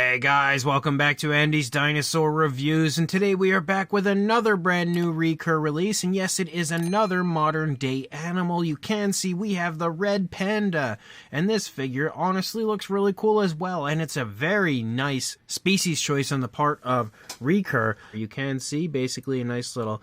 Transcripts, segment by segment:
Hey guys, welcome back to Andy's Dinosaur Reviews, and today we are back with another brand new Recur release, and yes, it is another modern day animal. You can see we have the Red Panda, and this figure honestly looks really cool as well, and it's a very nice species choice on the part of Recur. You can see basically a nice little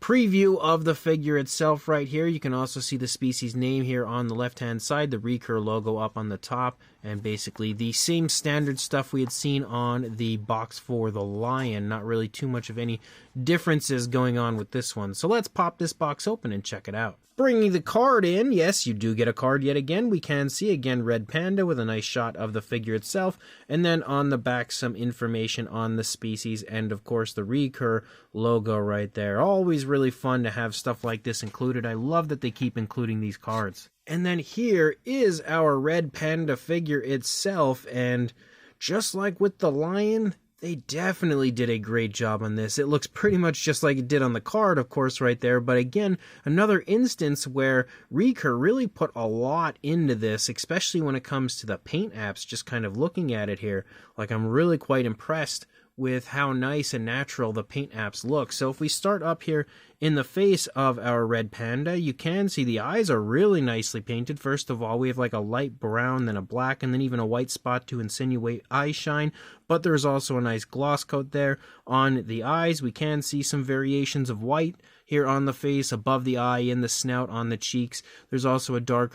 preview of the figure itself right here. You can also see the species name here on the left hand side, the Recur logo up on the top, and basically the same standard stuff we had seen on the box for the lion. Not really too much of any differences going on with this one. So let's pop this box open and check it out. Bringing the card in, yes, you do get a card yet again. We can see again Red Panda with a nice shot of the figure itself, and then on the back some information on the species and of course the Recur logo right there. Always really fun to have stuff like this included. I love that they keep including these cards. And then here is our Red Panda figure itself, and just like with the lion, they definitely did a great job on this. It looks pretty much just like it did on the card, of course, right there. But again, another instance where Recur really put a lot into this, especially when it comes to the paint apps. Just kind of looking at it here, like I'm really quite impressed with how nice and natural the paint apps look. So if we start up here in the face of our Red Panda, you can see the eyes are really nicely painted. First of all, we have like a light brown, then a black, and then even a white spot to insinuate eye shine. But there's also a nice gloss coat there on the eyes. We can see some variations of white here on the face, above the eye, in the snout, on the cheeks. There's also a dark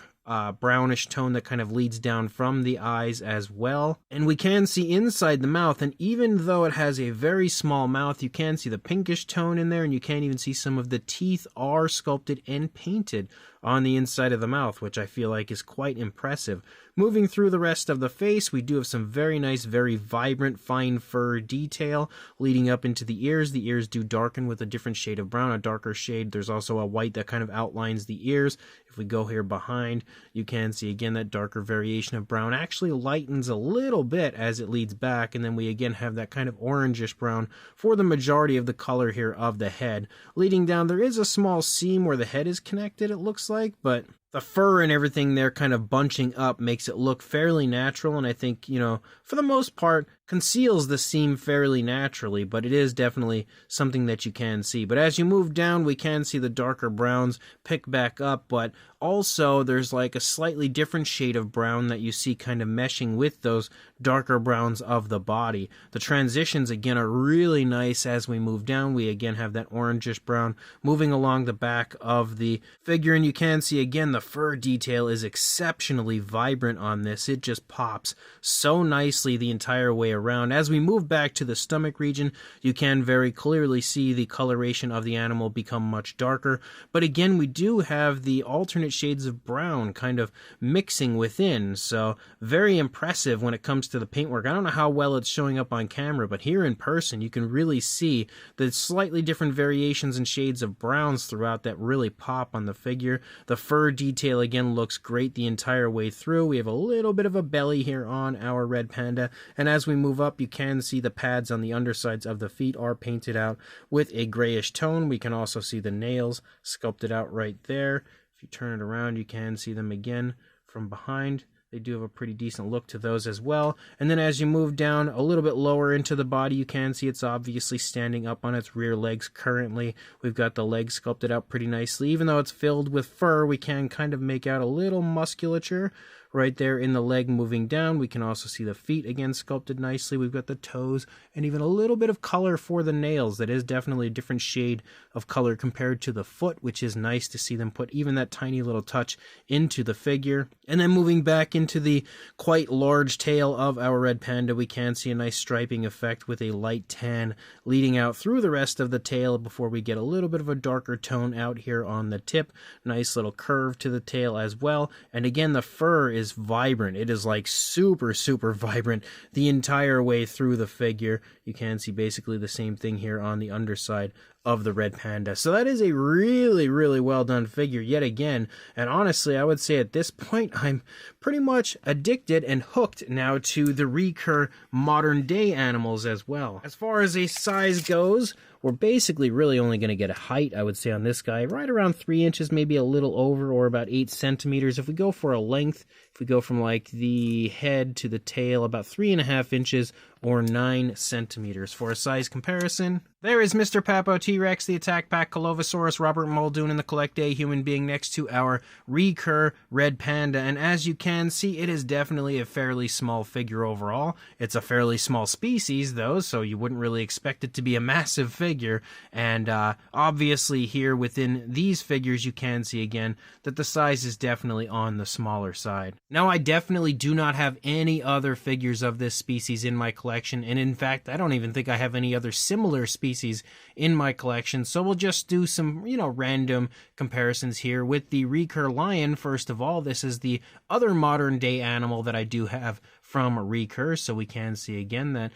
brownish tone that kind of leads down from the eyes as well. And we can see inside the mouth, and even though it has a very small mouth, you can see the pinkish tone in there, and you can even see some of the teeth are sculpted and painted on the inside of the mouth, which I feel like is quite impressive. Moving through the rest of the face, we do have some very nice, very vibrant, fine fur detail leading up into the ears. The ears do darken with a different shade of brown, a darker shade. There's also a white that kind of outlines the ears. If we go here behind, you can see again that darker variation of brown actually lightens a little bit as it leads back, and then we again have that kind of orangish brown for the majority of the color here of the head. Leading down, there is a small seam where the head is connected, it looks like, but the fur and everything there kind of bunching up makes it look fairly natural, and I think, you know, for the most part, conceals the seam fairly naturally, but it is definitely something that you can see. But as you move down, we can see the darker browns pick back up, but also there's like a slightly different shade of brown that you see kind of meshing with those darker browns of the body. The transitions again are really nice as we move down. We again have that orangish brown moving along the back of the figure, and you can see again the fur detail is exceptionally vibrant on this. It just pops so nicely the entire way around. As we move back to the stomach region, you can very clearly see the coloration of the animal become much darker, but again we do have the alternate shades of brown kind of mixing within, so very impressive when it comes to the paintwork. I don't know how well it's showing up on camera, but here in person you can really see the slightly different variations and shades of browns throughout that really pop on the figure. The fur detail again looks great the entire way through. We have a little bit of a belly here on our Red Panda, and as we move up, you can see the pads on the undersides of the feet are painted out with a grayish tone. We can also see the nails sculpted out right there. If you turn it around, you can see them again from behind. They do have a pretty decent look to those as well. And then as you move down a little bit lower into the body, you can see it's obviously standing up on its rear legs currently. We've got the legs sculpted out pretty nicely. Even though it's filled with fur, we can kind of make out a little musculature right there in the leg moving down. We can also see the feet again sculpted nicely. We've got the toes and even a little bit of color for the nails. That is definitely a different shade of color compared to the foot, which is nice to see them put even that tiny little touch into the figure. And then moving back into the quite large tail of our Red Panda, we can see a nice striping effect with a light tan leading out through the rest of the tail before we get a little bit of a darker tone out here on the tip. Nice little curve to the tail as well. And again, the fur is vibrant. It is like super vibrant the entire way through the figure. You can see basically the same thing here on the underside of the Red Panda. So that is a really, really well done figure yet again. And honestly, I would say at this point, I'm pretty much addicted and hooked now to the Recur modern day animals as well. As far as a size goes, we're basically really only going to get a height, I would say, on this guy, right around 3 inches, maybe a little over, or about 8 centimeters. If we go for a length, if we go from like the head to the tail, about 3.5 inches or 9 centimeters. For a size comparison, there is Mr. Papo T-Rex, the Attack Pack Colovosaurus, Robert Muldoon, and the Collect A human being next to our Recur Red Panda. And as you can see, it is definitely a fairly small figure overall. It's a fairly small species, though, so you wouldn't really expect it to be a massive figure. And obviously here within these figures, you can see again that the size is definitely on the smaller side. Now, I definitely do not have any other figures of this species in my collection, and in fact, I don't even think I have any other similar species in my collection, so we'll just do some, random comparisons here with the Recur Lion. First of all, this is the other modern day animal that I do have from Recur, so we can see again that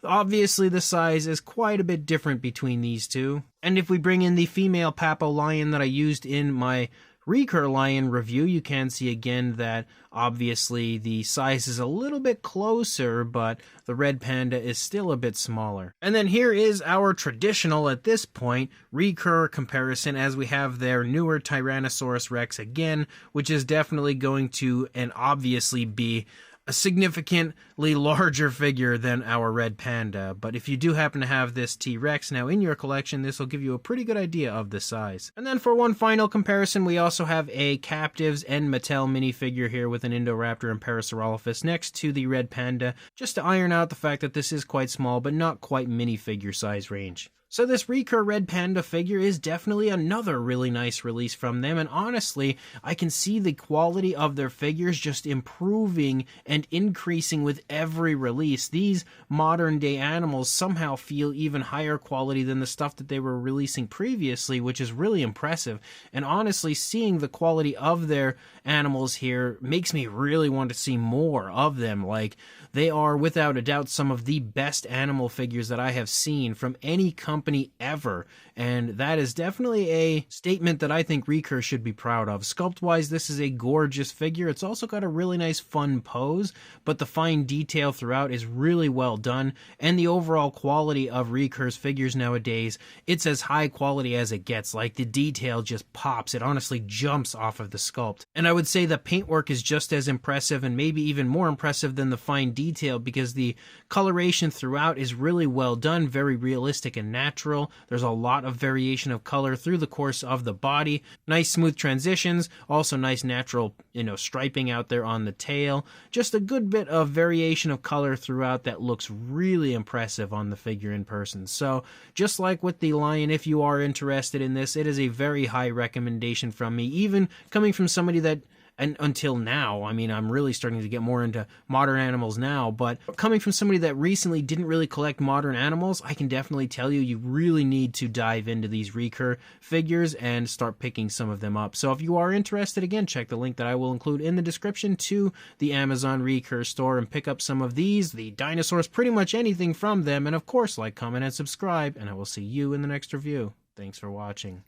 obviously the size is quite a bit different between these two. And if we bring in the female Papo Lion that I used in my Recur Lion review, you can see again that obviously the size is a little bit closer, but the Red Panda is still a bit smaller. And then here is our traditional, at this point, Recur comparison, as we have their newer Tyrannosaurus Rex again, which is definitely going to and obviously be a significantly larger figure than our Red Panda. But if you do happen to have this T-Rex now in your collection, this will give you a pretty good idea of the size. And then for one final comparison, we also have a Captives and Mattel minifigure here with an Indoraptor and Parasaurolophus next to the Red Panda, just to iron out the fact that this is quite small, but not quite minifigure size range. So this Recur Red Panda figure is definitely another really nice release from them, and honestly, I can see the quality of their figures just improving and increasing with every release. These modern day animals somehow feel even higher quality than the stuff that they were releasing previously, which is really impressive. And honestly, seeing the quality of their animals here makes me really want to see more of them. Like, they are without a doubt some of the best animal figures that I have seen from any company ever, and that is definitely a statement that I think Recur should be proud of. Sculpt-wise, this is a gorgeous figure. It's also got a really nice fun pose, but the fine detail throughout is really well done, and the overall quality of Recur's figures nowadays, it's as high quality as it gets. Like, the detail just pops. It honestly jumps off of the sculpt. And I would say the paintwork is just as impressive, and maybe even more impressive than the fine detail, because the coloration throughout is really well done, very realistic and natural. There's a lot of variation of color through the course of the body. Nice smooth transitions, also nice natural, striping out there on the tail. Just a good bit of variation of color throughout that looks really impressive on the figure in person. So just like with the Lion, if you are interested in this, it is a very high recommendation from me, even coming from somebody that, and until now, I mean, I'm really starting to get more into modern animals now, but coming from somebody that recently didn't really collect modern animals, I can definitely tell you, you really need to dive into these Recur figures and start picking some of them up. So if you are interested, again, check the link that I will include in the description to the Amazon Recur store and pick up some of these, the dinosaurs, pretty much anything from them, and of course, like, comment, and subscribe, and I will see you in the next review. Thanks for watching.